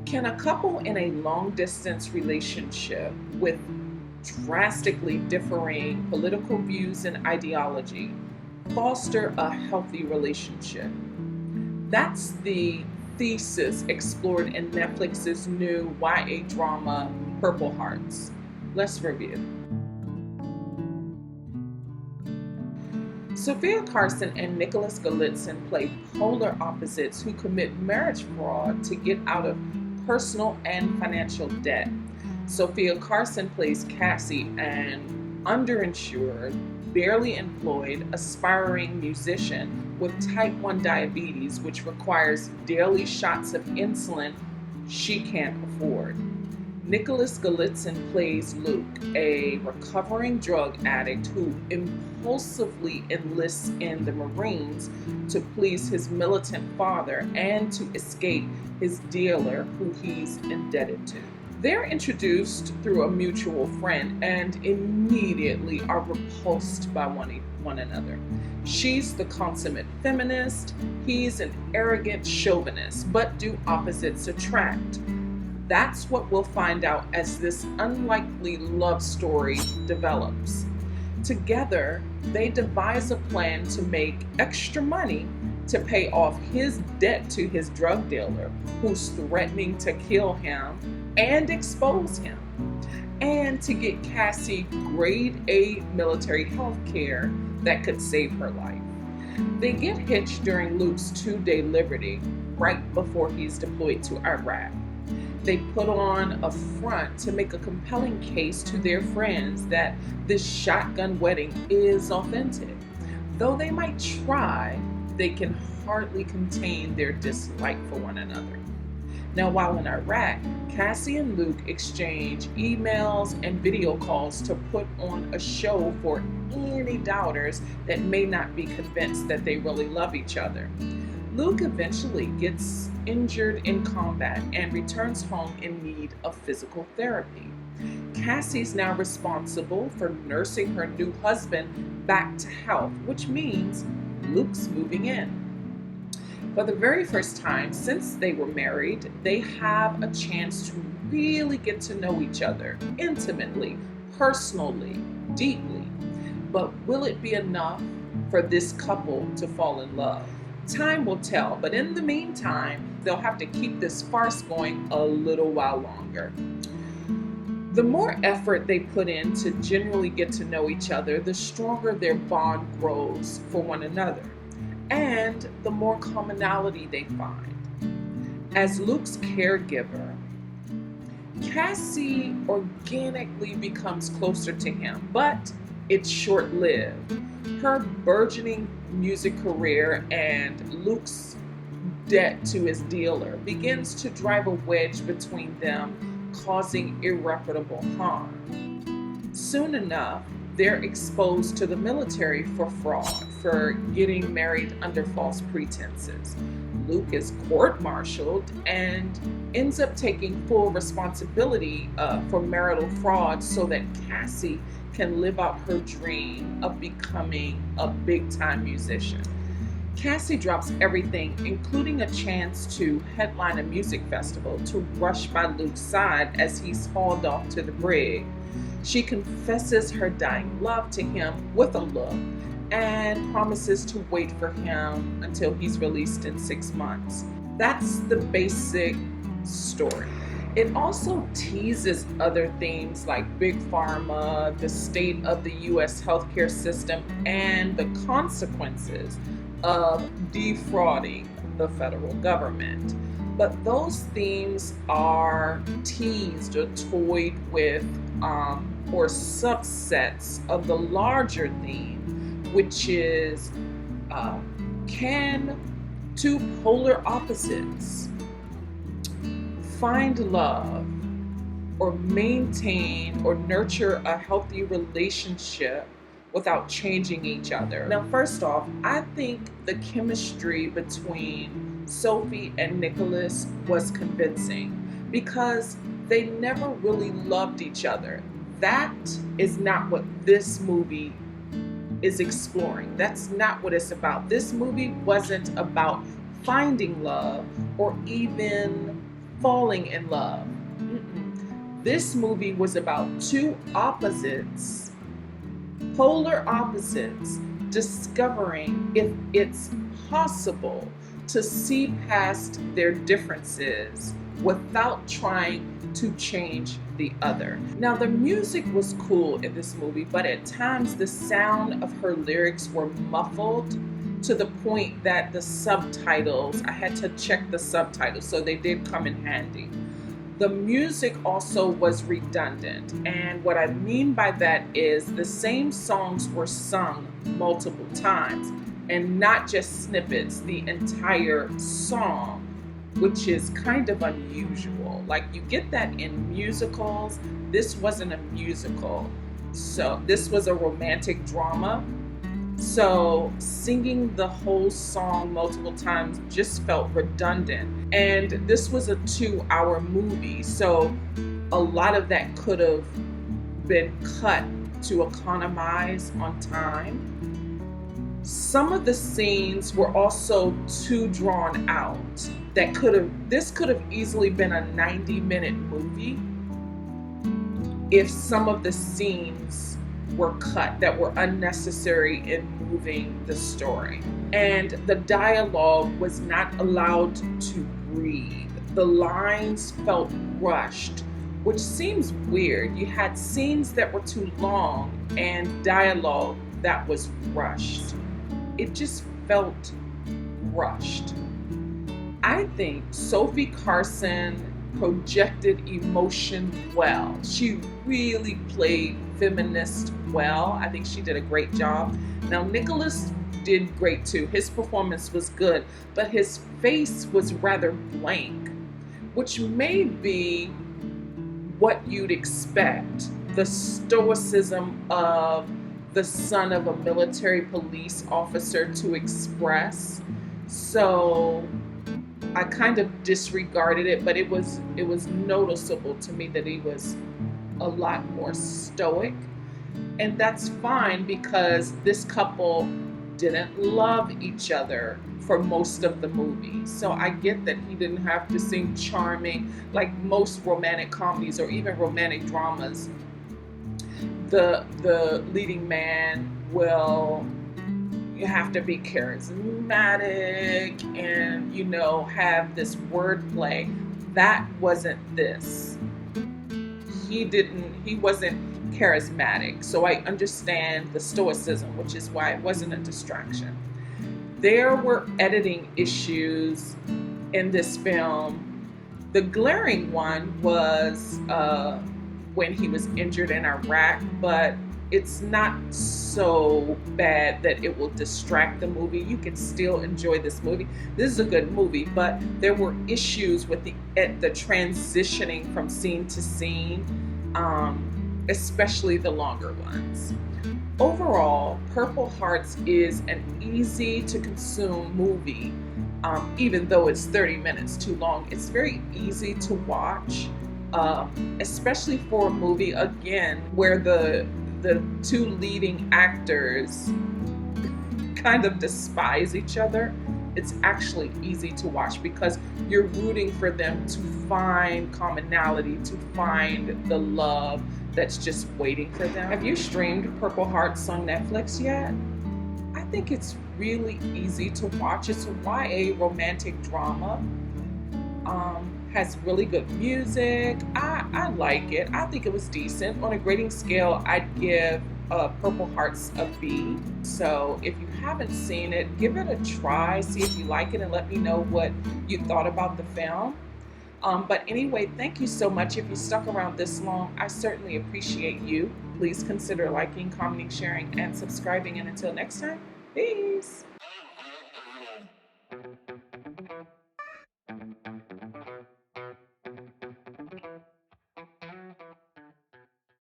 Can a couple in a long distance relationship with drastically differing political views and ideology foster a healthy relationship? That's the thesis explored in Netflix's new YA drama, Purple Hearts. Let's review. Sofia Carson and Nicholas Galitzine play polar opposites who commit marriage fraud to get out of personal and financial debt. Sofia Carson plays Cassie, an underinsured, barely employed, aspiring musician with type 1 diabetes, which requires daily shots of insulin she can't afford. Nicholas Galitzine plays Luke, a recovering drug addict who impulsively enlists in the Marines to please his militant father and to escape his dealer, who he's indebted to. They're introduced through a mutual friend and immediately are repulsed by one another. She's the consummate feminist, he's an arrogant chauvinist, but do opposites attract? That's what we'll find out as this unlikely love story develops. Together, they devise a plan to make extra money to pay off his debt to his drug dealer, who's threatening to kill him and expose him, and to get Cassie grade A military health care that could save her life. They get hitched during Luke's 2-day liberty, right before he's deployed to Iraq. They put on a front to make a compelling case to their friends that this shotgun wedding is authentic. Though they might try, they can hardly contain their dislike for one another. Now, while in Iraq, Cassie and Luke exchange emails and video calls to put on a show for any doubters that may not be convinced that they really love each other. Luke eventually gets injured in combat and returns home in need of physical therapy. Cassie's now responsible for nursing her new husband back to health, which means Luke's moving in. For the very first time since they were married, they have a chance to really get to know each other intimately, personally, deeply. But will it be enough for this couple to fall in love? Time will tell, but in the meantime, they'll have to keep this farce going a little while longer. The more effort they put in to genuinely get to know each other, the stronger their bond grows for one another, and the more commonality they find. As Luke's caregiver, Cassie organically becomes closer to him, but it's short-lived. Her burgeoning music career and Luke's debt to his dealer begins to drive a wedge between them, causing irreparable harm. Soon enough, they're exposed to the military for fraud, for getting married under false pretenses. Luke is court-martialed and ends up taking full responsibility for marital fraud so that Cassie can live out her dream of becoming a big-time musician. Cassie drops everything, including a chance to headline a music festival, to rush by Luke's side as he's hauled off to the brig. She confesses her dying love to him with a look and promises to wait for him until he's released in 6 months. That's the basic story. It also teases other themes like Big Pharma, the state of the US healthcare system, and the consequences of defrauding the federal government. But those themes are teased or toyed with, or subsets of the larger theme, which is can two polar opposites find love or maintain or nurture a healthy relationship without changing each other? Now, first off, I think the chemistry between Sophie and Nicholas was convincing because they never really loved each other. That is not what this movie is exploring. That's not what it's about. This movie wasn't about finding love or even falling in love. Mm-mm. This movie was about two opposites, polar opposites, discovering if it's possible to see past their differences without trying to change the other. Now, the music was cool in this movie, but at times the sound of her lyrics were muffled to the point that the subtitles, I had to check the subtitles, so they did come in handy. The music also was redundant, and what I mean by that is the same songs were sung multiple times and not just snippets, the entire song, which is kind of unusual. Like, you get that in musicals. This wasn't a musical, so this was a romantic drama. So singing the whole song multiple times just felt redundant. And this was a 2-hour movie, so a lot of that could have been cut to economize on time. Some of the scenes were also too drawn out. This could have easily been a 90-minute movie if some of the scenes were cut that were unnecessary in moving the story. And the dialogue was not allowed to breathe. The lines felt rushed, which seems weird. You had scenes that were too long and dialogue that was rushed. It just felt rushed. I think Sofia Carson projected emotion well. She really played feminist well. I think she did a great job. Now, Nicholas did great too. His performance was good, but his face was rather blank, which may be what you'd expect. The stoicism of the son of a military police officer to express. So I kind of disregarded it, but it was noticeable to me that he was a lot more stoic. And that's fine because this couple didn't love each other for most of the movie. So I get that he didn't have to sing charming like most romantic comedies or even romantic dramas. The leading man will have to be charismatic and, have this wordplay. That wasn't this. He wasn't charismatic. So I understand the stoicism, which is why it wasn't a distraction. There were editing issues in this film. The glaring one was when he was injured in Iraq, but it's not so bad that it will distract the movie. You can still enjoy this movie. This is a good movie, but there were issues with the transitioning from scene to scene, especially the longer ones. Overall, Purple Hearts is an easy to consume movie, even though it's 30 minutes too long. It's very easy to watch, especially for a movie, again, where the two leading actors kind of despise each other. It's actually easy to watch because you're rooting for them to find commonality, to find the love that's just waiting for them. Have you streamed Purple Hearts on Netflix yet? I think it's really easy to watch. It's a YA romantic drama. Has really good music. I like it. I think it was decent. On a grading scale, I'd give Purple Hearts a B. So if you haven't seen it, give it a try. See if you like it and let me know what you thought about the film. But anyway, thank you so much. If you stuck around this long, I certainly appreciate you. Please consider liking, commenting, sharing, and subscribing. And until next time, peace.